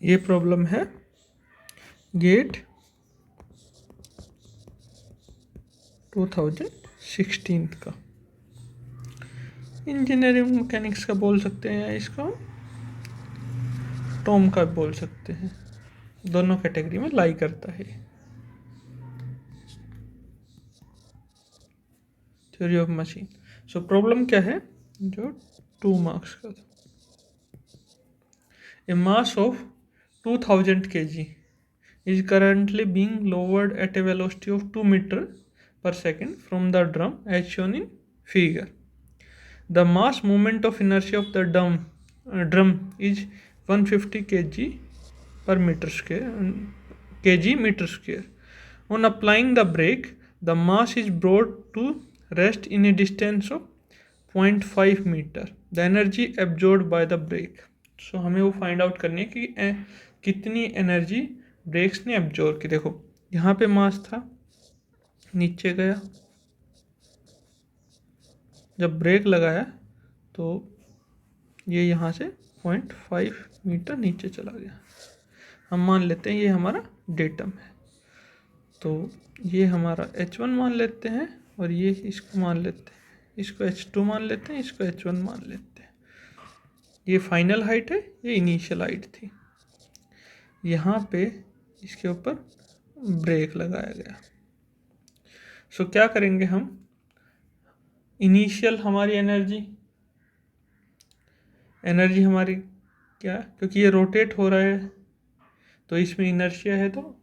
ये प्रॉब्लम है गेट 2016 का। इंजीनियरिंग मैकेनिक्स का बोल सकते हैं या इसको टॉम का बोल सकते हैं, दोनों कैटेगरी में लाई करता है। Theory of machine. So problem क्या है जो 2 मार्क्स का था। ए mass of 2000 kg is currently being lowered at a velocity of 2 meter per second from the drum as shown in figure. The mass moment of inertia of the drum is 150 kg per meter square kg meter square. On applying the brake, the mass is brought to rest in a distance of 0.5 meter. The energy absorbed by the brake. So हमें वो find out करनी है कि कितनी energy breaks ने absorb की। देखो यहाँ पे मास था, नीचे गया, जब ब्रेक लगाया तो ये यहाँ से 0.5 मीटर नीचे चला गया। हम मान लेते हैं ये हमारा डेटम है, तो ये हमारा h1 मान लेते हैं और ये इसको मान लेते हैं, इसको h2 मान लेते हैं, इसको h1 मान लेते हैं। ये फाइनल हाइट है, ये इनिशियल हाइट थी। यहाँ पे इसके ऊपर ब्रेक लगाया गया। सो क्या करेंगे हम, इनिशियल हमारी एनर्जी क्या, क्योंकि ये रोटेट हो रहा है तो इसमें इनर्शिया है, तो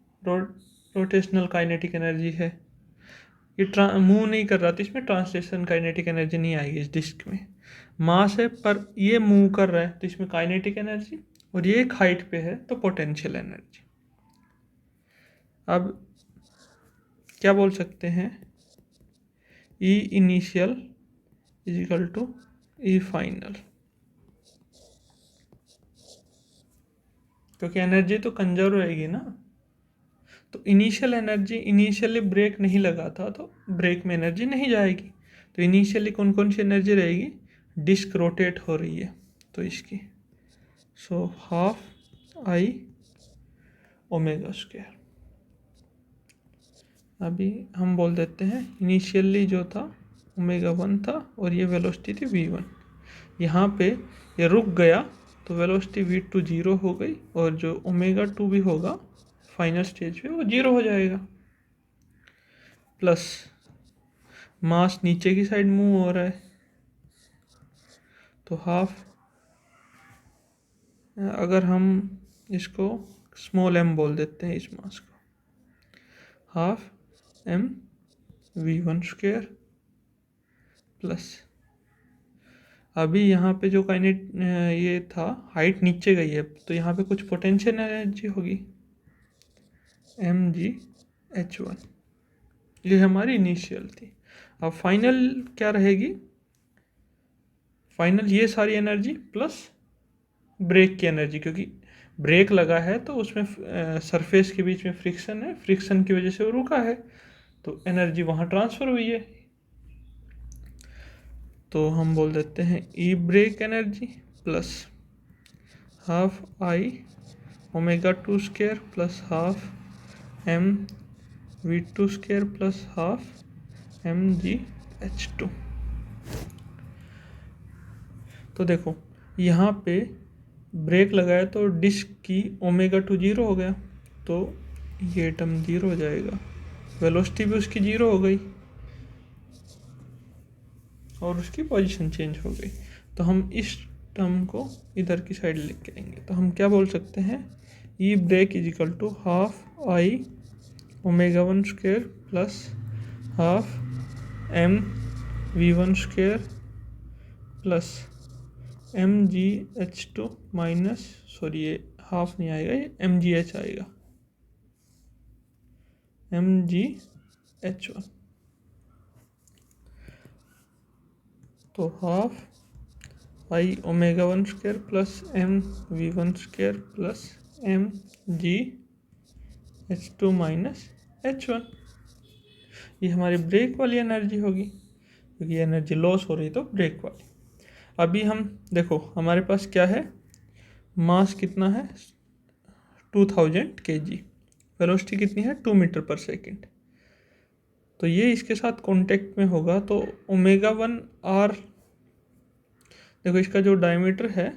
रोटेशनल काइनेटिक एनर्जी है। ये मूव नहीं कर रहा तो इसमें ट्रांसलेशन काइनेटिक एनर्जी नहीं आएगी। इस डिस्क में मास है पर ये मूव कर रहा है तो इसमें काइनेटिक एनर्जी, और ये एक हाइट पे है तो पोटेंशियल एनर्जी। अब क्या बोल सकते हैं, E initial is equal to E final, क्योंकि एनर्जी तो कंजर्व रहेगी ना। तो इनिशियल एनर्जी, इनिशियली ब्रेक नहीं लगा था तो ब्रेक में एनर्जी नहीं जाएगी। तो इनिशियली कौन कौन सी एनर्जी रहेगी, डिस्क रोटेट हो रही है तो इसकी, so half I omega square. अभी हम बोल देते हैं इनिशियली जो था ओमेगा 1 था और ये वेलोसिटी थी v1। यहाँ पे ये रुक गया तो वेलोसिटी v2 0 हो गई, और जो ओमेगा 2 भी होगा फाइनल स्टेज पे वो 0 हो जाएगा। प्लस मास नीचे की साइड मूव हो रहा है तो हाफ, अगर हम इसको स्मॉल m बोल देते हैं इस मास को, half m v1 square plus, अभी यहाँ पे जो ये था हाइट नीचे गई है तो यहाँ पे कुछ पोटेंशियल एनर्जी होगी mgh1, ये हमारी इनिशियल थी। अब फाइनल क्या रहेगी, फाइनल ये सारी एनर्जी प्लस ब्रेक की एनर्जी, क्योंकि ब्रेक लगा है तो उसमें सरफेस के बीच में फ्रिक्शन है, फ्रिक्शन की वजह से वो रुका है तो एनर्जी वहाँ ट्रांसफ़र हुई है। तो हम बोल देते हैं E break energy plus half I omega 2 square plus half m v2 square plus half mgh2। तो देखो यहाँ पे ब्रेक लगाया तो डिस्क की ओमेगा 2 0 हो गया तो ये टर्म 0 हो जाएगा, वेलोसिटी भी उसकी 0 हो गई और उसकी पोजीशन चेंज हो गई। तो हम इस टर्म को इधर की साइड लेके आएंगे तो हम क्या बोल सकते हैं, E break is equal to half I omega 1 square plus half m v1 square plus mgh2 minus, sorry ये हाफ नहीं आएगा, ये mgh आएगा, mgh1। तो half I omega 1 square plus m v1 square plus mgh2 minus h1, ये हमारी break वाली energy होगी, क्योंकि एनर्जी लॉस हो रही तो ब्रेक वाली। अभी हम देखो हमारे पास क्या है, मास कितना है 2000 kg, वेलोसिटी कितनी है 2 मीटर पर सेकेंड। तो ये इसके साथ कांटेक्ट में होगा तो ओमेगा 1 आर, देखो इसका जो डायमीटर है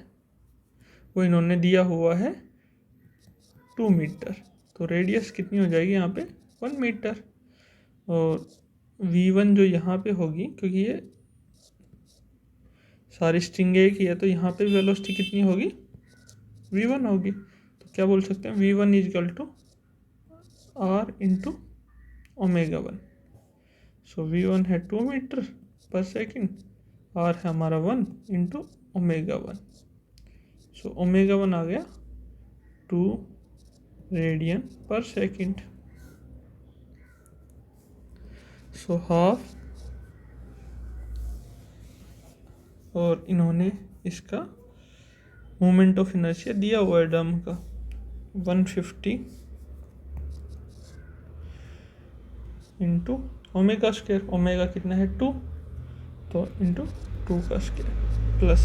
वो इन्होंने दिया हुआ है 2 मीटर, तो रेडियस कितनी हो जाएगी यहाँ पे 1 मीटर। और V1 जो यहाँ पे होगी, क्योंकि ये सारी स्ट्रिंग एक ही है तो यहाँ पे वेलोसिटी कितनी होगी V1 होगी। तो क्या बोल सकते हैं V1 is equal to R into omega 1। So V1 है 2 मीटर पर सेकेंड, R है हमारा 1 इंटू ओमेगा 1। सो ओमेगा 1 आ गया 2 रेडियन पर सेकेंड। सो हाफ, और इन्होंने इसका मोमेंट ऑफ इनर्शिया दिया हुआ है ड्रम का 150 इंटू ओमेगा स्क्वायर, ओमेगा कितना है 2, तो इंटू 2 का स्क्वायर प्लस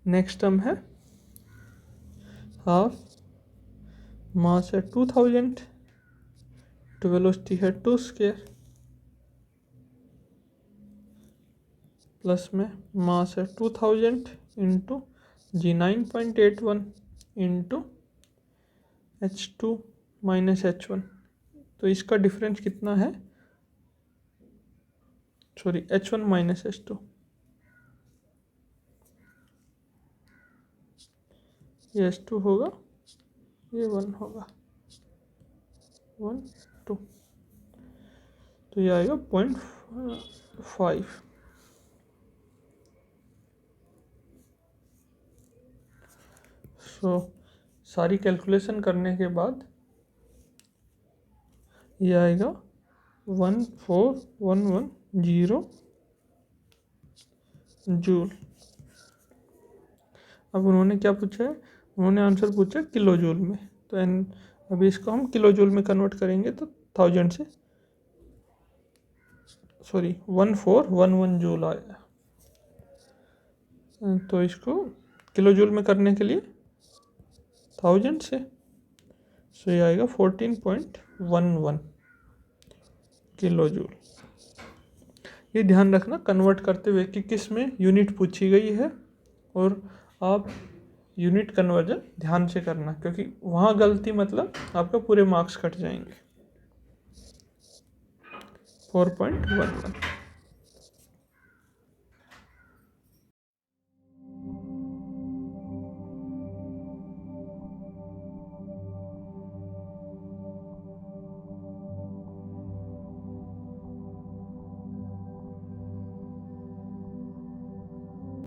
नेक्स्ट टर्म है हाफ, मास है 2000, तो वेलोसिटी है 2 स्क्वायर, प्लस में मास है 2000 into G9.81 into H2 minus H1। तो इसका डिफरेंस कितना है, सॉरी H1 माइनस H2, ये H2 होगा, ये 1 होगा, 1 2, तो ये आएगा 0.5। सो सारी कैलकुलेशन करने के बाद ये आएगा 1411 जूल। अब उन्होंने क्या पूछा है, उन्होंने आंसर पूछा किलो जूल में, तो अभी इसको हम किलो जूल में कन्वर्ट करेंगे तो 1000 से, सॉरी 1411 जूल आया। तो इसको किलो जूल में करने के लिए 1000 से, सो ये आएगा 14.11 किलो जूल। ये ध्यान रखना कन्वर्ट करते हुए कि किस में यूनिट पूछी गई है, और आप यूनिट कन्वर्जन ध्यान से करना, क्योंकि वहाँ गलती मतलब आपका पूरे मार्क्स कट जाएंगे। 4.11।